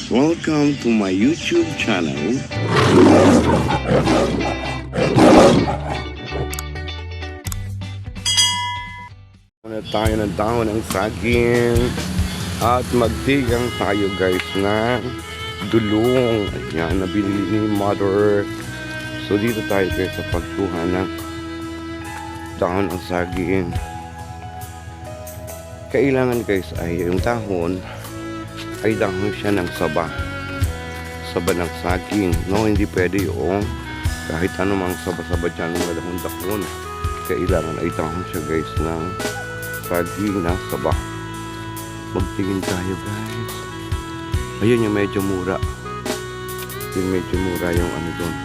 Welcome to my YouTube channel. Muna tayo ng dahon ng saging at magtigang tayo guys na dulong. Ayan, nabili ni mother. So dito tayo guys sa pagkuha ng dahon ng saging. Kailangan guys ay yung dahon ay dahon siya ng saba ng saging, no? Hindi pwede yung kahit anumang saba-saba dyan ng dahon-dahon. Kailangan ay dahon siya guys ng saging na saba. Magtingin tayo guys. Ayun yung medyo mura. Yung medyo mura yung ano doon,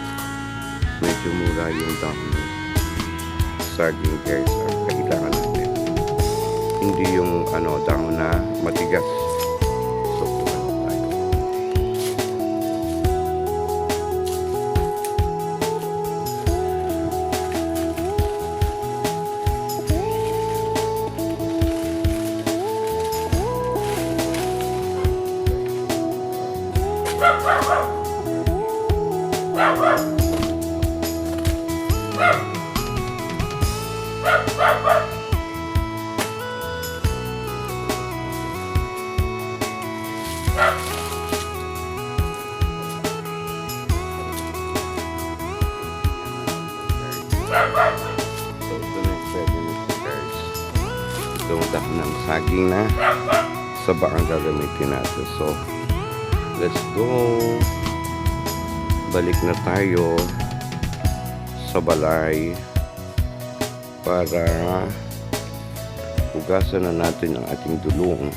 medyo mura yung dahon ng saging guys. Kailangan natin, hindi yung ano dahon na matigas. Itong dahon ng saging na saba ang gagamitin natin. So let's go. Balik na tayo sa balay para hugasan na natin ang ating dulong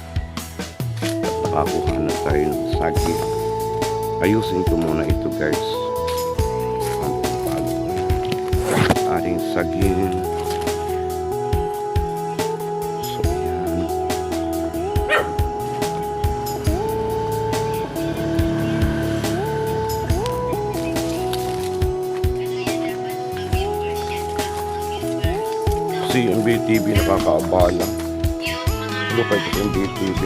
at nakakuha na tayo ng saging. Ayusin ko muna ito guys, ating saging. So yan, si MBTV nakakaabala. Ano kayo sa MBTV?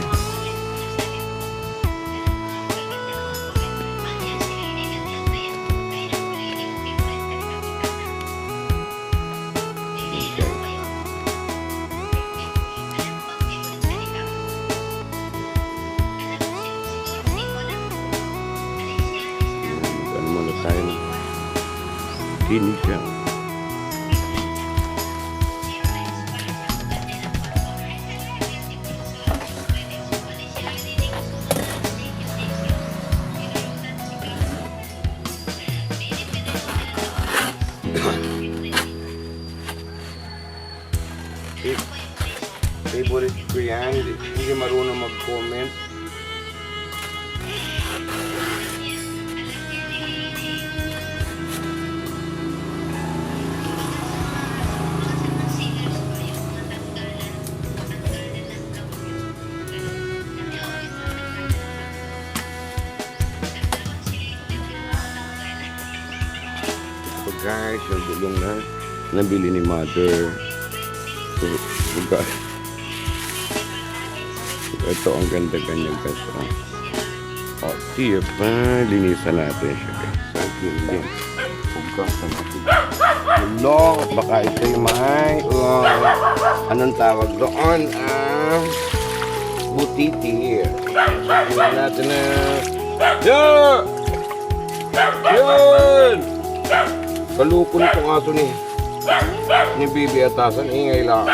Ini siya. Favorite ko yan. Hindi marunong mag-comment. Guys, yung dulong na nabili ni mother. So guys, ito ang ganda ganyan guys. O tiyo pa, linisan natin siya guys. Saging din, hugasan natin dulong. Baka ito yung may anong tawag doon, butiti. Tingnan natin na yun! Kalukon itong aso ni Bibi Atasan, ingay lang.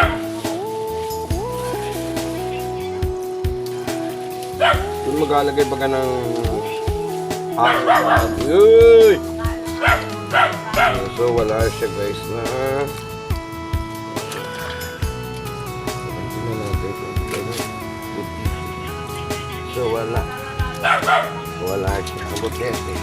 Kung maglalagay baga ng uy! So wala siya guys na so wala siya kabutete.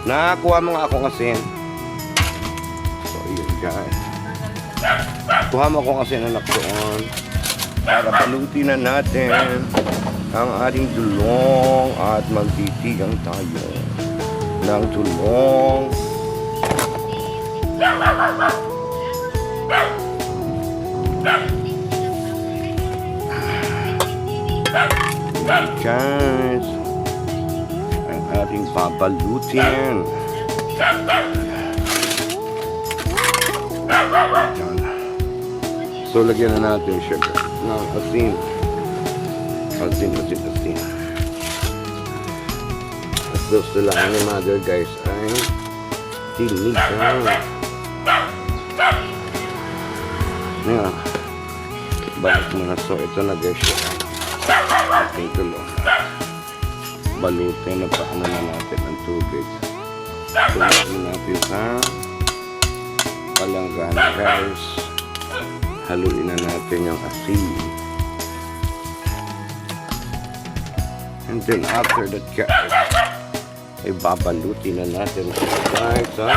Nakakuha mo nga akong asin. So yun guys, kuha mo akong asin anak doon para balutin na natin ang ating dulong at magtitigang tayo ng dulong. Guys, ang ating pabalutin. Yan. So, lagyan na natin siya ng asin. Asin. At gusto lang ni mother guys ay tinigang. Yan. Balik mo na. So, ito na guys siya. Ating tulo. Balutin na paano na natin ang tubig. Tulogin natin sa palanggana guys. Haluin na natin yung asin. And then after that guys, ay babalutin na natin guys sa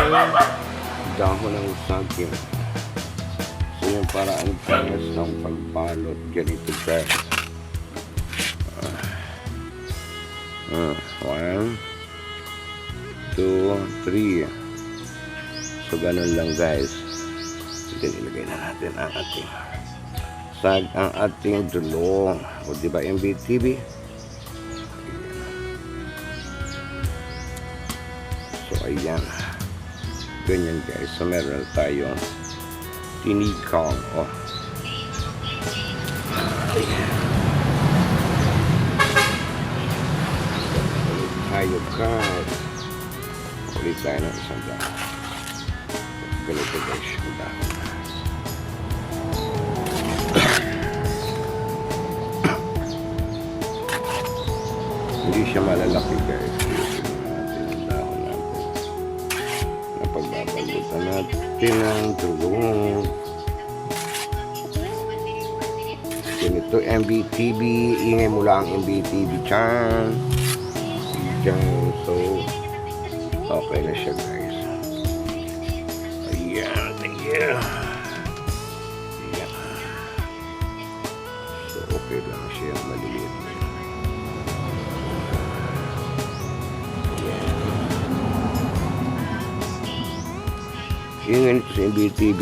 dahon ng saging. So yung paraan guys ng pagbalot ganito guys. 1, 2, 3. So ganun lang guys. Then ilagay na natin ang ating dulong. O diba MBTV? So ayan. Ganyan guys. So meron tayong tinigang. Oh. Ayan. Tayo guys. Ulit tayo ng isang dahon. Ganito guys yung dahon. Hindi siya malalaki guys. Ayusin natin ang dahon natin. Napagbabalutan natin ang tulong. Ganito MBTV. Ingay mo lang MBTV chan. So okay na siya guys. Ayan. Ayan. So okay lang siya. Maliliit na yun. Yung ganito sa MBTV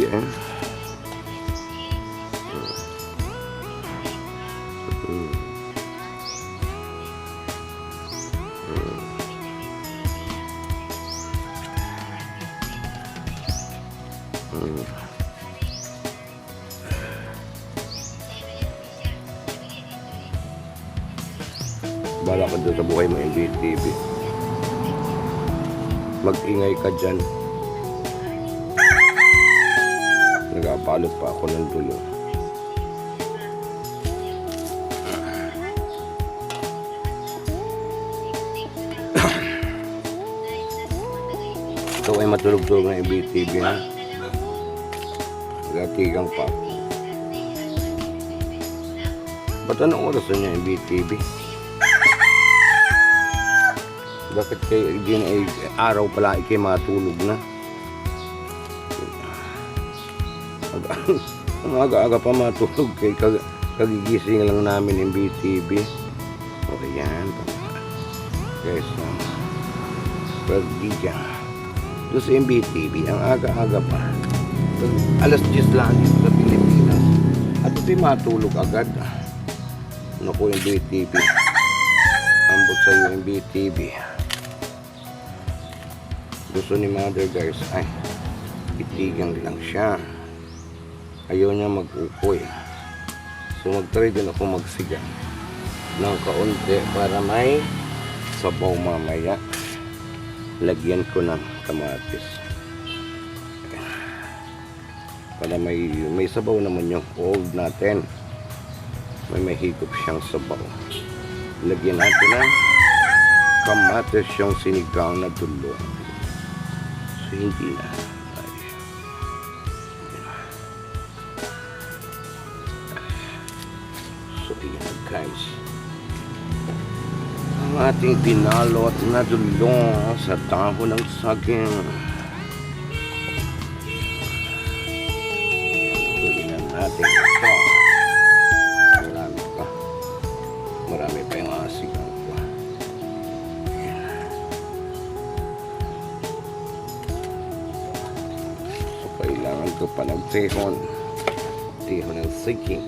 bala ka doon sa buhay mo MBTV. Mag-ingay ka dyan. Nagapalot pa ako ng dulo. Ito ay matulog-tulog ng MBTV ha. Nagatigang pa ako. Ba't anong oras na niya MBTV? Bakit kayo din ay araw pala ikay matulog na? Ang aga-aga pa matulog kay kagigising lang namin yung BTV. O yan. Guys, pagdiga. Doon sa MBTV, ang aga-aga pa. Alas 10 lang dito sa Pilipinas. At ito'y matulog agad. Ano ko yung BTV? Ambot sa yung MBTV. Gusto ni mother guys ay itigang lang siya. Ayaw niya mag-ukoy. So mag-try din ako magsiga ng kaunti para may sabaw mamaya. Lagyan ko ng kamatis. Para may sabaw naman yung old natin. May higop siyang sabaw. Lagyan natin ng kamatis yung sinigang na dulo. So hindi na. So ayan guys. Ang ating pinalot na dulo sa dahon ng saging. Tuloy natin ito. Marami pa yung asigang ko. So ko pa ng tehon ng saging.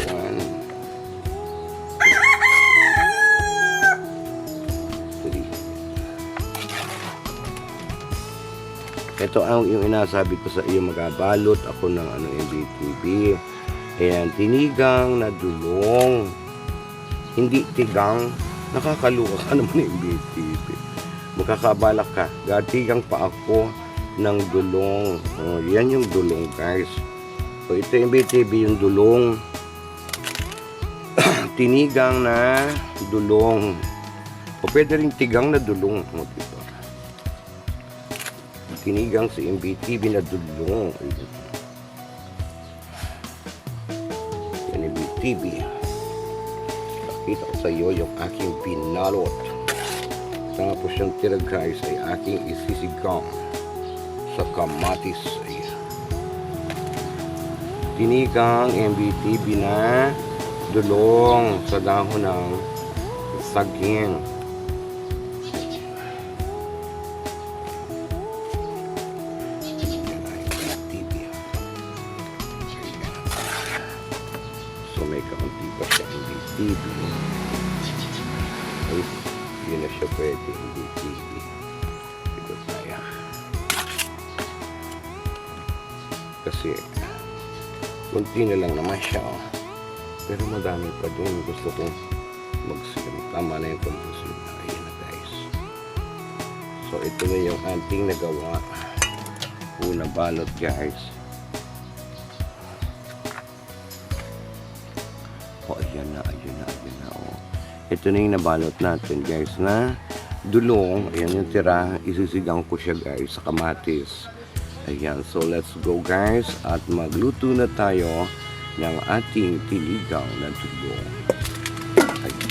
One, three. Ito ang yung inasabi ko sa iyo, magabalot ako ng MBTV. Ayan, tinigang na dulong. Hindi tigang. Nakakaluka ka naman ng MBTV. Magkakabalak ka. Gatigang pa ako ng dulong. Oh, yan yung dulong, guys. So, ito yung MBTV, yung dulong. Tinigang na dulong. O pwede rin tigang na dulong. O, diba? Tinigang sa MBTV na dulong. Yan MBTV. Pakita ko sa iyo yung aking pinalot. Tapos yung tira, guys, ay aking isisigang sa kamatis. Ayan. Tinigang MBTV na dulong sa dahon ng saging. So may kaunti pa siya MBTV. Ay, hindi na siya pwede MBTV. Ikot na yan. Kasi kunti na lang naman siya. Pero madami pa din. Gusto kong magsilam. Tama na yung kontusin. Ayan na, guys. So ito na yung ating nagawa. Unang balot, guys. O, ayan na. O. Ito na yung nabalot natin, guys, na dulong. Ayan yung tira. Isisigang ko siya, guys, sa kamatis. Ayan. So, let's go, guys. At magluto na tayo ng ating tinigang na dulong. Ayan.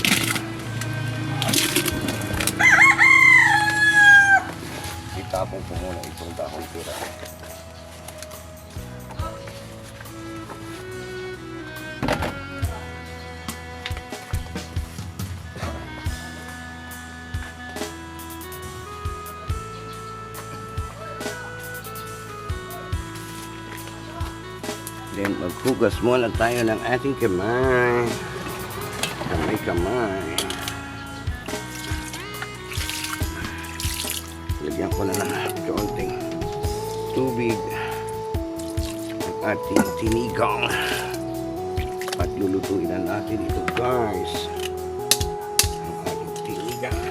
Itapon ko muna itong dahon tira. Then, maghugas muna tayo ng ating kamay. Kamay. Lagyan ko na ng kaunting tubig ang ating tinigang. At lulutuin na natin ito, guys. Ang ating tinigang.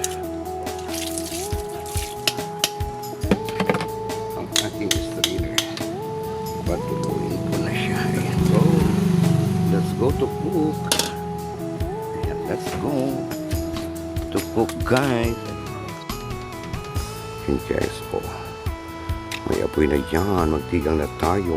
Ang ating strainer. Patuloyin ko na siya. Ayan, so, let's go to cook. Ayan, let's go to cook, guys. Ayan, guys, po. May apoy na yan. Magtigang na tayo.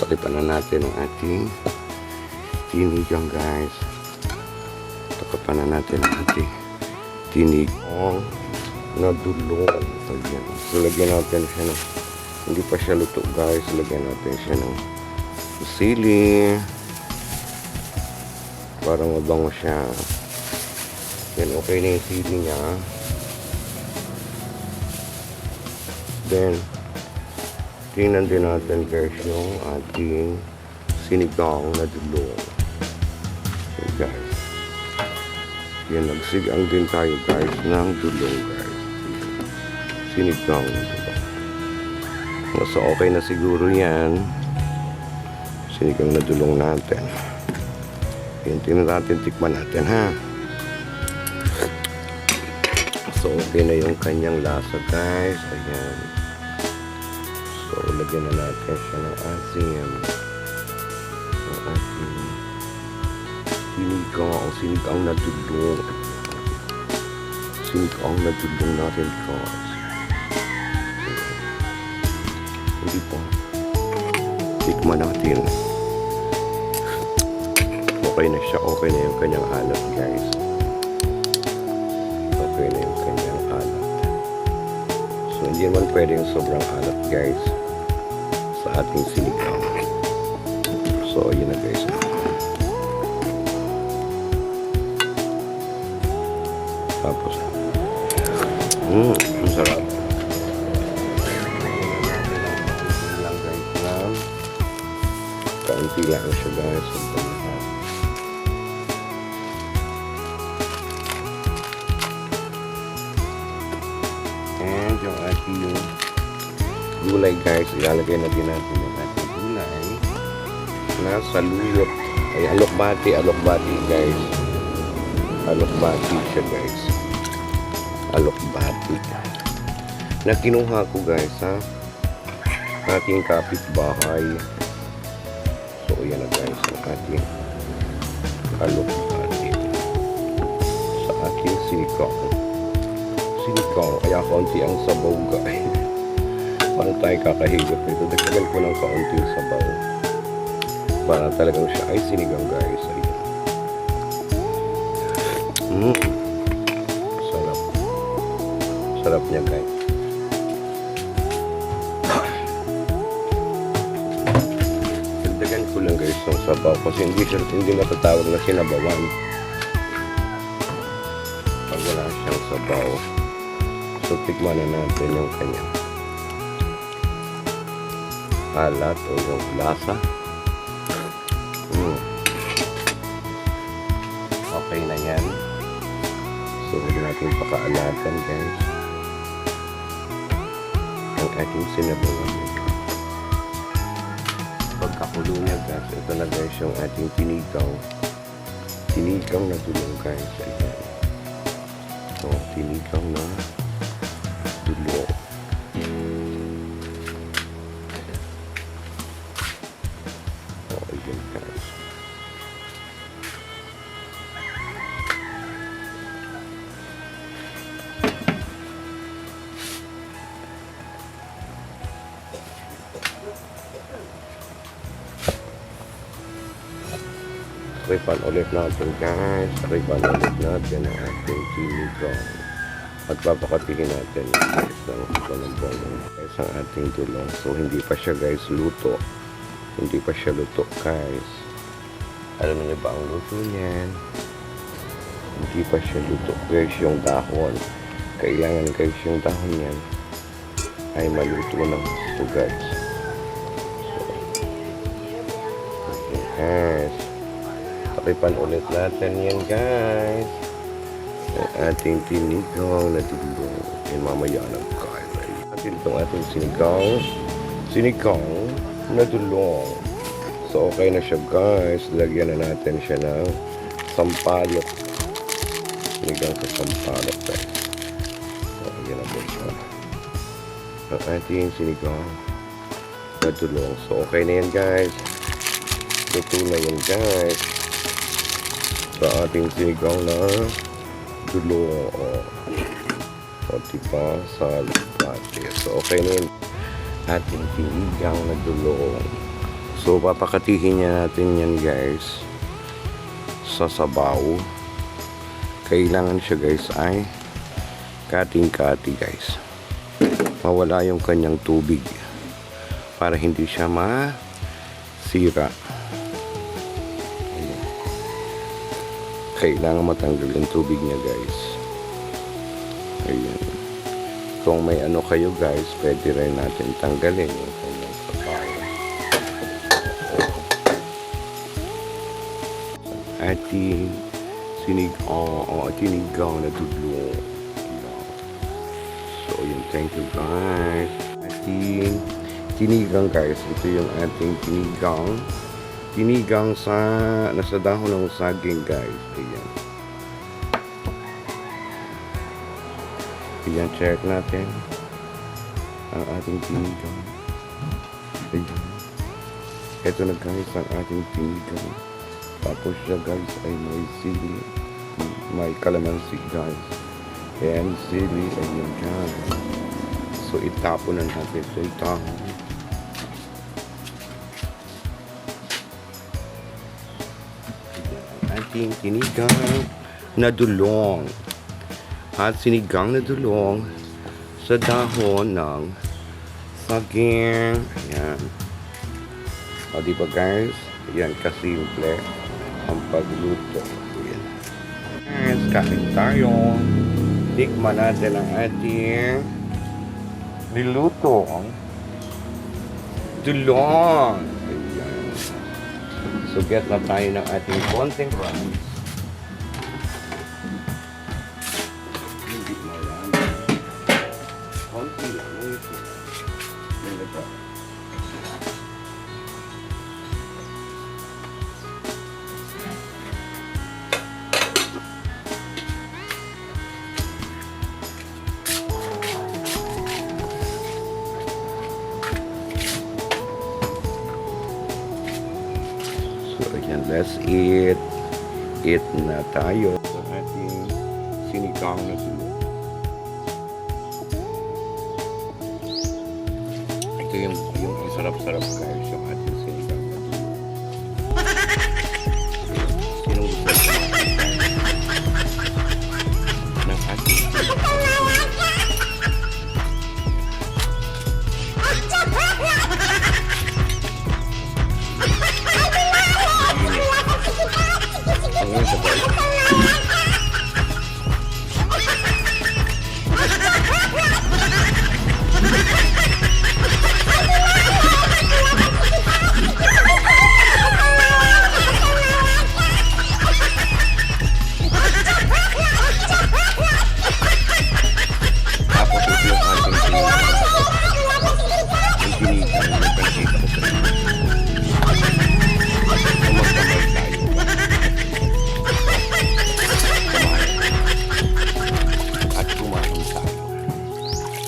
Takipan na natin ang ating tinigang, guys. Takipan na natin ang ating tinigang na dulong. Ayan. So, lagyan natin siya ng, hindi pa siya luto, guys. Lagyan natin siya ng sili para mabango siya. Yan, okay na yung sili niya. Then, tingnan din natin, guys, yung ating sinigang na dulong. Yan guys. Yan, nagsigang din tayo guys ng dulong guys. Sinigang na dulong. So okay na siguro yan. Sinigang na dulong natin. Yan, tingnan natin, tikman natin ha. So okay na yung kanyang lasa guys. Ayan. So lagyan na natin siya ng asin. Ang ating sinigang na dulong. Sinigang na dulong natin guys. Hindi po. Tikman natin. Okay na siya. Okay na yung kanyang alat guys. Okay na yung kanyang alat. So hindi naman pwedeng sobrang alat guys sa ating sinigang. So yun na guys. Tapos ang sarap. Lang guys na kaunti lang siya guys. And yung ating gulay guys, ilalagay na din natin yung ating gulay na saluyot. Ay alokbati guys. Alokbati siya guys. Alokbati na kinuha ko guys sa ating kapitbahay. So yan na guys ang ating alokbati sa ating sinigang. Kaya kaunti ang sabaw guys. Paano tayo kakahigop nito? Dagdagan ko ng kaunting sabaw para talagang siya ay sinigang guys. Sarap. Sarap niya guys. Dagdagan ko lang guys ng sabaw kasi hindi natatawag na sinabawan pag wala siyang sabaw. So tikman na natin yung kanya alat o yung lasa. Okay na yan. So huwag natin pakaalatan guys ang ating sinabawan. Pagkakulo niya guys, ito na guys yung ating tinigang na dulong guys. Ayan. So tinigang na dulong. Ayan guys. Tripan ulit natin guys. Tripan ulit natin ang ating sinigang. At papakatihin natin guys ng bongbong guys ang ating dulong. So hindi pa siya guys luto. Hindi pa siya luto guys. Alam niyo ba ang luto niyan? Hindi pa siya luto guys yung dahon. Kailangan guys yung dahon niyan ay maluto ng gusto guys. So okay guys. Pakipan ulit natin yan guys. Ang ating sinigang na dulong. Yan mamaya na guys. Atin itong ating sinigang na dulong. So okay na siya guys. Lagyan na natin siya ng sampalok. Sinigang sa sampalok guys. So yan na po siya. Ang ating sinigang na dulong. So okay na yan guys. Luto na yan guys. Sa ating sinigang na dulong o diba sa alokbati. So okay na yun ating sinigang na dulong. So papakatihin niya natin yan guys sa sabaw. Kailangan siya guys ay kating-kati guys. Mawala yung kanyang tubig para hindi siya masira. Kailangan matanggal yung tubig niya guys. Ayan. Kung may ano kayo guys, pwede rin natin tanggalin yung kanyang sabaw. ating sinigang na tudlo. So, yun, thank you guys. Ating sinigang guys, ito yung ating sinigang sa nasa dahon ng saging guys. Ayan, check natin ang ating sinigang. Ayan. Ito na guys ang ating sinigang. Tapos siya guys ay may sili, may kalamansi guys, and sili, ayan guys. So itapon na natin sa itahon. Ating sinigang na dulong at sinigang na dulong sa dahon ng saging. Ayan. O diba guys? Ayan, kasimple ang pagluto. Ayan. Guys, kain tayo. Tikman natin ang ating nilutong dulong. Ayan. So get na tayo ng ating konting rice. Hindi marami. Konti lang ito. Ayan ito. Ayan, let's eat. Eat na tayo sa ating sinigang na dulong. Ito yung sarap-sarap guys yung ating sinigang na dulong. Sinong gusto ng ating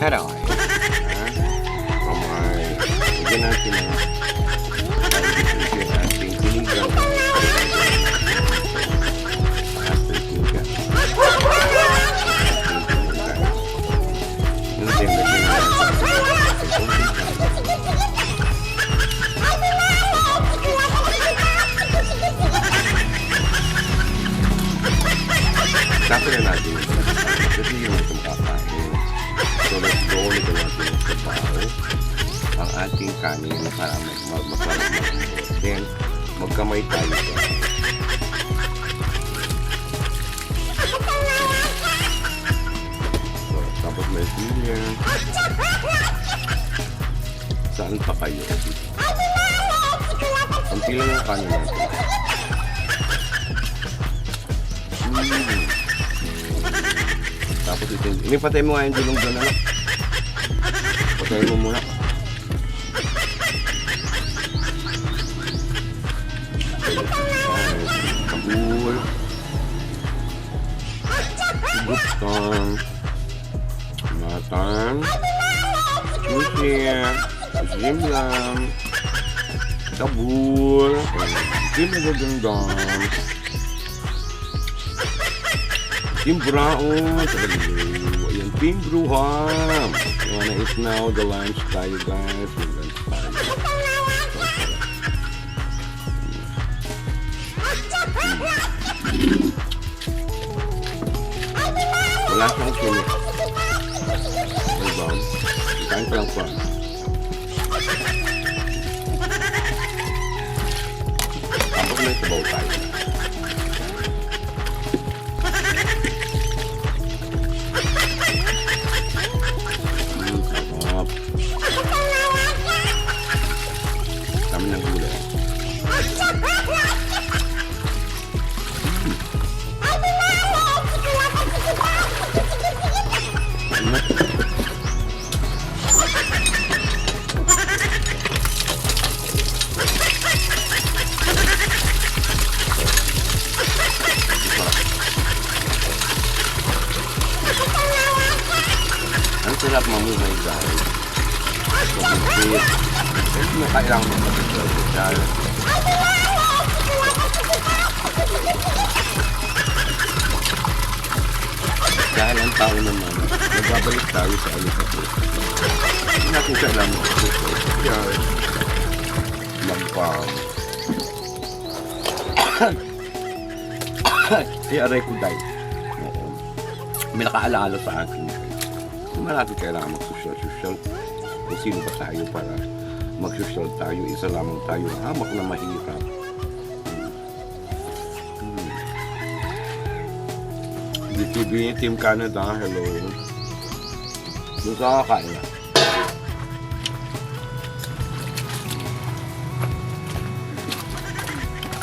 Hello. Kamay. Bigyan natin ang ating sinigang. Tapos na natin. Kasi yung itong kakain. So let's go ulit natin sa baho ang ating kanin para masarap. Then magkamay tayo sa so, tapos may sili. Saan pa kayo? Ang pila ng kanin natin. Tapos ito, ini patay mo nga yung dulong doon, anak. Patay mo muna. Kabul. Guptang. Matan. Sushi. Jimlam. Kabul. Jimlam. Timbrao, ayan, timbruham. You wanna eat now, the lunch tayo guys, the lunch tayo. Wala siyang sulit. Diba? Kain ka lang pa. Tapos may sabaw tayo. mamuhay guys. Pag-isip. Hindi mo kailangan mag-social. Dahil ang tao naman, nagbabalik tayo sa alipapit. Hindi natin kailangan mag-social. Kaya aray ko dahil. May nakaalaala sa akin. Hindi natin kailangan mag-social. Kung sino ba tayo para mag-social tayo. Isa lamang tayo. Hamak na mahirap. DTV, Team Canada, hello. Doon sa kakain.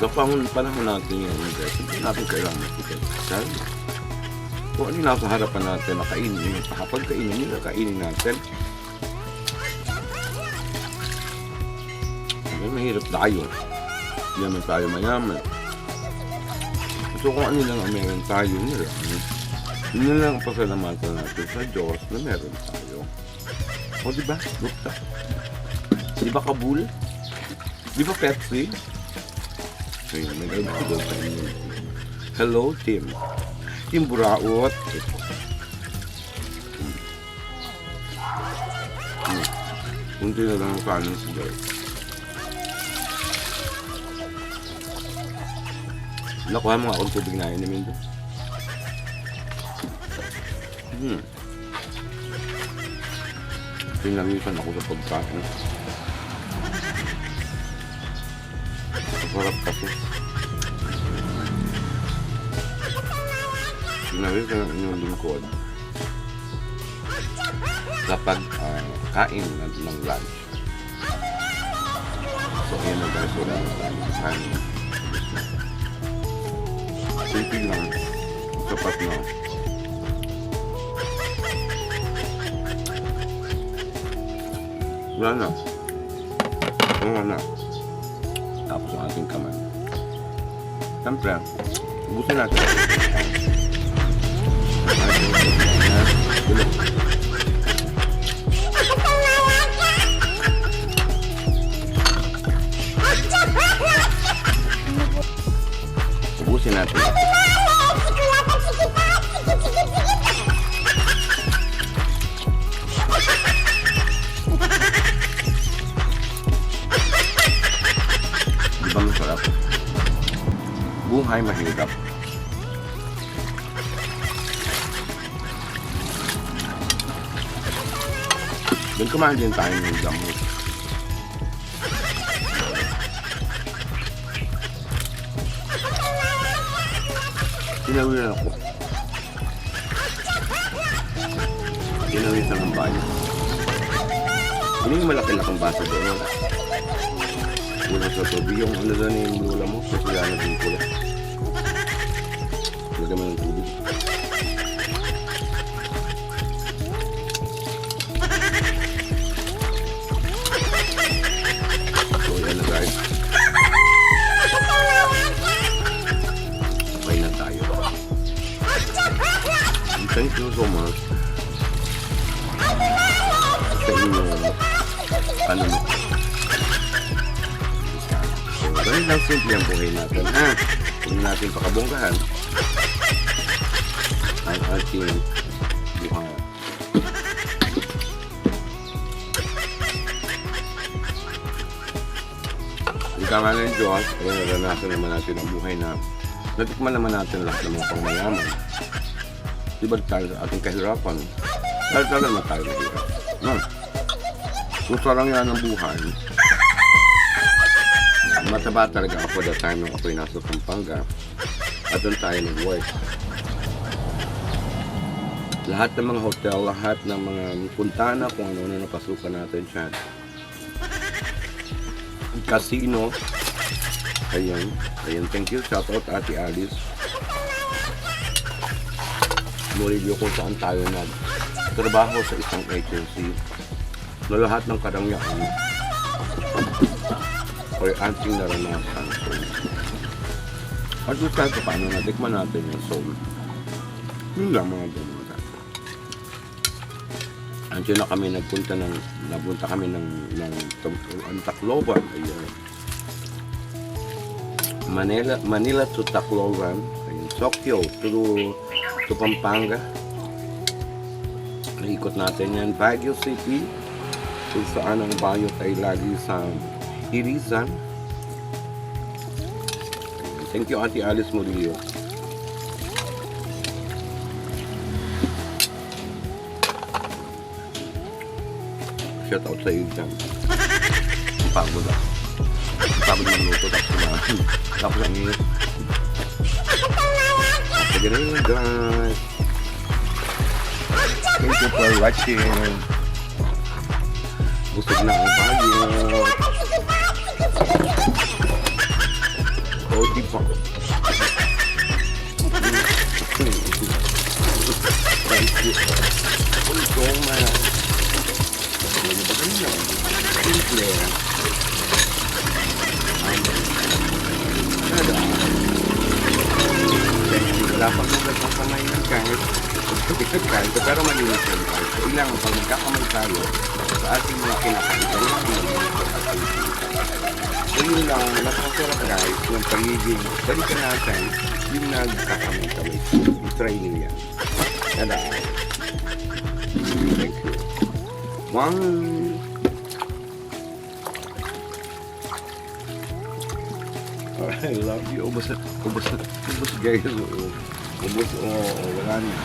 Sa panahon natin yun, hindi natin kailangan mag-social. Kung ano yung nasa harapan natin, nakainin. Kapag kainin nila, kainin natin. Mahirap tayo. Hindi naman tayo mayaman. So kung ano lang ang meron tayo nila, yun lang ang pasalamatan natin sa Diyos na meron tayo. O diba? Bukta. Diba Kabul? Diba Pepsi? So yun, may gawin ko sa inyo. Hello, Tim. Tim Buraot. Kunti na lang ang kanin sa Diyos. Nakuha mo akong tubig na inumin doon. Pinamisan ako sa pagkain. Sarap kasi. Pinamisan ang inyong lingkod sa pagkain ng lunch. So, ayan na guys. Wala na tayo. Simple lang. Sapat na. Wala na. Wala na. Tapos ang ating kamay. Siyempre, ubusin natin. Ubusin natin. Di ba masarap? Buhay mahirap. Kumain din tayo ng gamot. Tinawilan ako. Tinawisan ang bayo. Hindi yung malaki-lakang baso doon. Kulang sa tubig. Yung ano doon yung lula mo. Kasi yan na din kulang. Lagyan mo ng tubig. So yan na guys. Okay na tayo. Thank you so much sa inyong panunod. Ganun lang simple ang buhay natin. Huwag natin pakabonggahan ang ating buhay. Ang kama ng Diyos, ay naranasan naman natin ang buhay na natikman naman natin lahat ng mga pangmayaman. Diba tayo sa ating kahirapan? Dahil talaga naman tayo mahirap. Kung sarang yan ang buhay, mataba talaga ako that time nung ako'y nasa Pampanga at doon tayo nag-work. Lahat ng mga hotel, lahat ng mga puntana, kung ano na napasukan natin dyan. Casino. Ayan. Thank you. Shout out Ate Alice. Review kung saan tayo nagtrabaho sa isang agency na lahat ng karangyaan o ating naranasan. At gusto tayo paano natikman natin yung soul. Yun lang mga ganun. Andiyan na kami napunta kami ng Tacloban. Ayun. Manila to Tacloban. Ayun. Tokyo to Pampanga. Naikot natin yan. Baguio City. Kung saan ang bayot ay lagi sa Irisan. Thank you, Ate Alice Murillo. Shout out sa iyo dyan. Pagod ako. Pagod magluto. Tapos ang init. Sige na yun, guys. Thank you for watching. Busog na ang bayot. Oh, di pa. Thank you. Uy, toma. Ano ba ganyan? Simple. Wala pang ugat ng kamay ng kahit pero malinis yung kahit. So, ilang pag magkakamay tayo sa ating mga kinakain, kailangan so yun lang, napakasarap guys, yung pagiging, balikan natin, yung nagkakamay-kamay. I-try nyo yan. Tada! Thank you. One! I love you. Ubus guys. Ubus, wala na.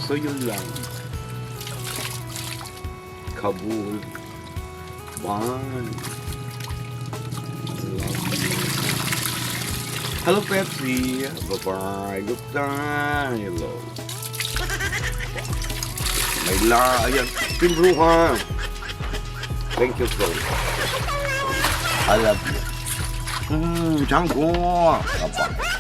So yun lang. Kabul. One. Hello, Pepsi. Bye-bye. Good time. Hello. May ayan. Pimbruha. Thank you so much. I love you. Django. Bye-bye.